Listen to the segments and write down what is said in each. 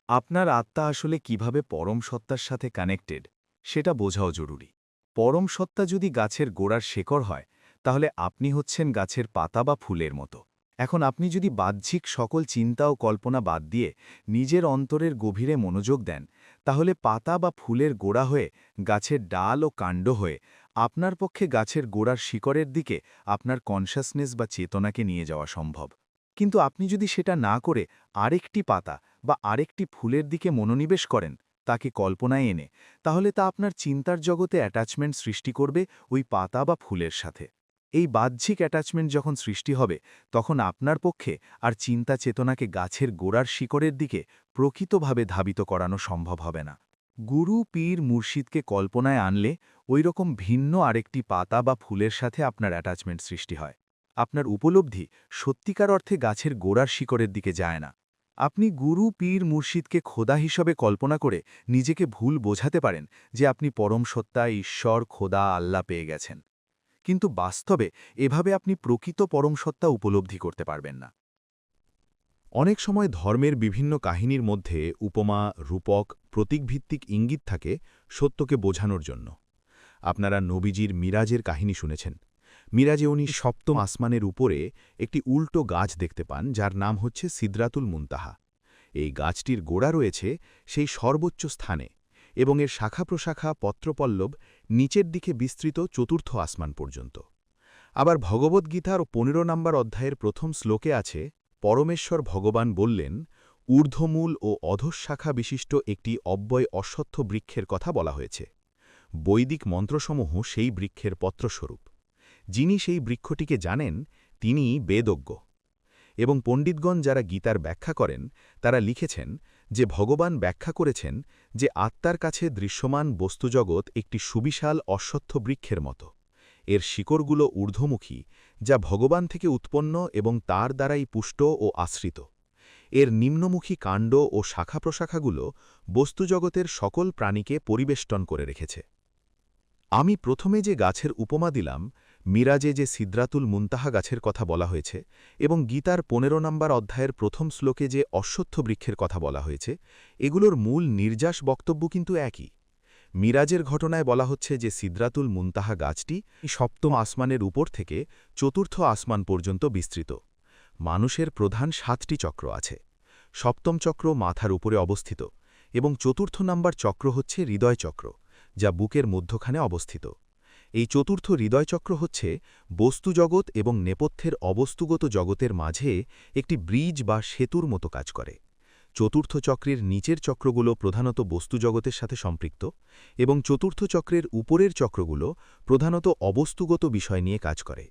আপনার আত্মা আসলে কিভাবে পরম সত্তার সাথে কানেক্টেড সেটা বোঝাও জরুরি। পরম সত্তা যদি গাছের গোড়ার শেকড় হয়, তাহলে আপনি হচ্ছেন গাছের পাতা বা ফুলের মতো। এখন আপনি যদি বাহ্যিক সকল চিন্তা ও কল্পনা বাদ দিয়ে নিজের অন্তরের গভীরে মনোযোগ দেন, তাহলে পাতা বা ফুলের গোড়া হয়ে গাছের ডাল ও কাণ্ড হয়ে আপনার পক্ষে গাছের গোড়ার শিকড়ের দিকে আপনার কনশাসনেস বা চেতনাকে নিয়ে যাওয়া সম্ভব। কিন্তু আপনি যদি সেটা না করে আরেকটি পাতা বা আরেকটি ফুলের দিকে মনোনিবেশ করেন, তাকে কল্পনায় এনে, তাহলে তা আপনার চিন্তার জগতে অ্যাটাচমেন্ট সৃষ্টি করবে ওই পাতা বা ফুলের সাথে। এই বাহ্যিক অ্যাটাচমেন্ট যখন সৃষ্টি হবে, তখন আপনার পক্ষে আর চিন্তা চেতনাকে গাছের গোড়ার শিকড়ের দিকে প্রকৃতভাবে ধাবিত করানো সম্ভব হবে না। গুরু পীর মুর্শিদকে কল্পনায় আনলে ওইরকম ভিন্ন আরেকটি পাতা বা ফুলের সাথে আপনার অ্যাটাচমেন্ট সৃষ্টি হয়। আপনার উপলব্ধি সত্যিকার অর্থে গাছের গোড়ার শিকড়ের দিকে যায় না। আপনি গুরু পীর মুর্শিদকে খোদা হিসেবে কল্পনা করে নিজেকে ভুল বোঝাতে পারেন যে আপনি পরম সত্তা, ঈশ্বর, খোদা, আল্লাহ পেয়ে গেছেন। কিন্তু বাস্তবে এভাবে আপনি প্রকৃত পরম সত্তা উপলব্ধি করতে পারবেন না। অনেক সময় ধর্মের বিভিন্ন কাহিনীর মধ্যে উপমা, রূপক, প্রতীকভিত্তিক ইঙ্গিত থাকে সত্যকে বোঝানোর জন্য। আপনারা নবীজির মিরাজের কাহিনী শুনেছেন। মিরাজে উনি সপ্তম আসমানের উপরে একটি উল্টো গাছ দেখতে পান, যার নাম হচ্ছে সিদরাতুল মুনতাহা। এই গাছটির গোড়া রয়েছে সেই সর্বোচ্চ স্থানে, এবং এর শাখা-প্রশাখা, পত্রপল্লব নিচের দিকে বিস্তৃত চতুর্থ আসমান পর্যন্ত। আবার ভগবদ্গীতার ১৫ নম্বর অধ্যায়ের প্রথম শ্লোকে আছে, পরমেশ্বর ভগবান বললেন, ঊর্ধ্বমূল ও অধঃশাখা বিশিষ্ট একটি অব্যয় অশ্বত্থ বৃক্ষের কথা বলা হয়েছে। বৈদিক মন্ত্রসমূহ সেই বৃক্ষের পত্রস্বরূপ। যিনি সেই বৃক্ষটিকে জানেন, তিনিই বেদজ্ঞ। এবং পণ্ডিতগণ যারা গীতার ব্যাখ্যা করেন, তারা লিখেছেন যে ভগবান ব্যাখ্যা করেছেন যে আত্মার কাছে দৃশ্যমান বস্তুজগৎ একটি সুবিশাল অশ্বত্থ বৃক্ষের মতো। এর শিকড়গুলো ঊর্ধ্বমুখী, যা ভগবান থেকে উৎপন্ন এবং তার দ্বারাই পুষ্ট ও আশ্রিত। এর নিম্নমুখী কাণ্ড ও শাখা-প্রশাখাগুলো বস্তুজগতের সকল প্রাণীকে পরিবেষ্টন করে রেখেছে। আমি প্রথমে যে গাছের উপমা দিলাম, মিরাজে যে সিদরাতুল মুনতাহা গাছের কথা বলা হয়েছে, এবং গীতার ১৫ নম্বর অধ্যায়ের প্রথম শ্লোকে যে অশ্বত্থ বৃক্ষের কথা বলা হয়েছে, এগুলোর মূল নির্যাস বক্তব্য কিন্তু একই। মিরাজের ঘটনায় বলা হচ্ছে যে সিদরাতুল মুনতাহা গাছটি সপ্তম আসমানের উপর থেকে চতুর্থ আসমান পর্যন্ত বিস্তৃত। মানুষের প্রধান ৭টি চক্র আছে। সপ্তম চক্র মাথার উপরে অবস্থিত, এবং চতুর্থ নাম্বার চক্র হচ্ছে হৃদয় চক্র, যা বুকের মধ্যখানে অবস্থিত। এই চতুর্থ হৃদয় চক্র হচ্ছে বস্তুজগৎ এবং নেপথ্যের অবস্তুগত জগতের মাঝে একটি ব্রিজ বা সেতুর মতো কাজ করে। চতুর্থ চক্রের নিচের চক্রগুলো প্রধানত বস্তুজগতের সাথে সম্পৃক্ত, এবং চতুর্থ চক্রের উপরের চক্রগুলো প্রধানত অবস্তুগত বিষয় নিয়ে কাজ করে।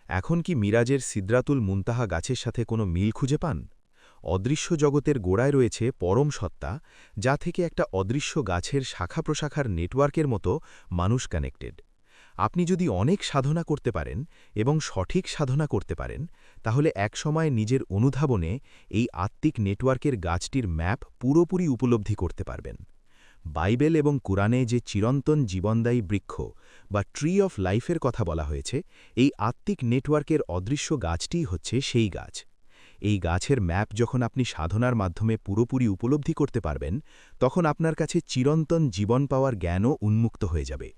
এখন কি মিরাজের সিদরাতুল মুনতাহা গাছের সাথে কোনো মিল খুঁজে পান? অদৃশ্য জগতের গোড়ায় রয়েছে পরম সত্তা, যা থেকে একটা অদৃশ্য গাছের শাখা-প্রশাখার নেটওয়ার্কের মতো মানুষ কানেক্টেড। আপনি যদি অনেক সাধনা করতে পারেন এবং সঠিক সাধনা করতে পারেন, তাহলে একসময় নিজের অনুধাবনে এই আত্মিক নেটওয়ার্কের গাছটির ম্যাপ পুরোপুরি উপলব্ধি করতে পারবেন। বাইবেল এবং কুরআনে যে চিরন্তন জীবনদায়ী বৃক্ষ বা ট্রি অফ লাইফের কথা বলা হয়েছে, এই আত্মিক নেটওয়ার্কের অদৃশ্য গাছটিই হচ্ছে সেই গাছ। এই গাছের ম্যাপ যখন আপনি সাধনার মাধ্যমে পুরোপুরি উপলব্ধি করতে পারবেন, তখন আপনার কাছে চিরন্তন জীবন পাওয়ার জ্ঞানও উন্মুক্ত হয়ে যাবে।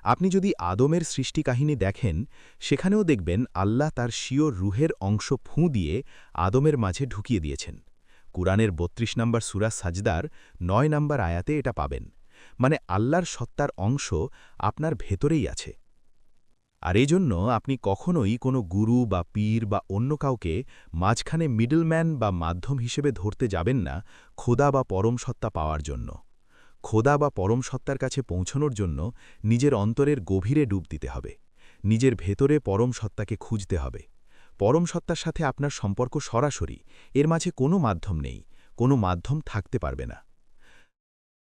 আপনি যদি আদমের সৃষ্টি কাহিনী দেখেন, সেখানেও দেখবেন আল্লাহ তার স্বীয় রুহের অংশ ফুঁ দিয়ে আদমের মাঝে ঢুকিয়ে দিয়েছেন। কুরআনের ৩২ নম্বর সূরা সাজদার ৯ নম্বর আয়াতে এটা পাবেন। মানে আল্লাহর সত্তার অংশ আপনার ভেতরেই আছে। আর এজন্য আপনি কখনোই কোনো গুরু বা পীর বা অন্য কাউকে মাঝখানে মিডলম্যান বা মাধ্যম হিসেবে ধরতে যাবেন না খোদা বা পরম সত্তা পাওয়ার জন্য। খোদা বা পরম সত্তার কাছে পৌঁছনোর জন্য নিজের অন্তরের গভীরে ডুব দিতে হবে। নিজের ভেতরে পরম সত্তাকে খুঁজতে হবে। পরম সত্তার সাথে আপনার সম্পর্ক সরাসরি, এর মাঝে কোনো মাধ্যম নেই, কোনো মাধ্যম থাকতে পারবে না।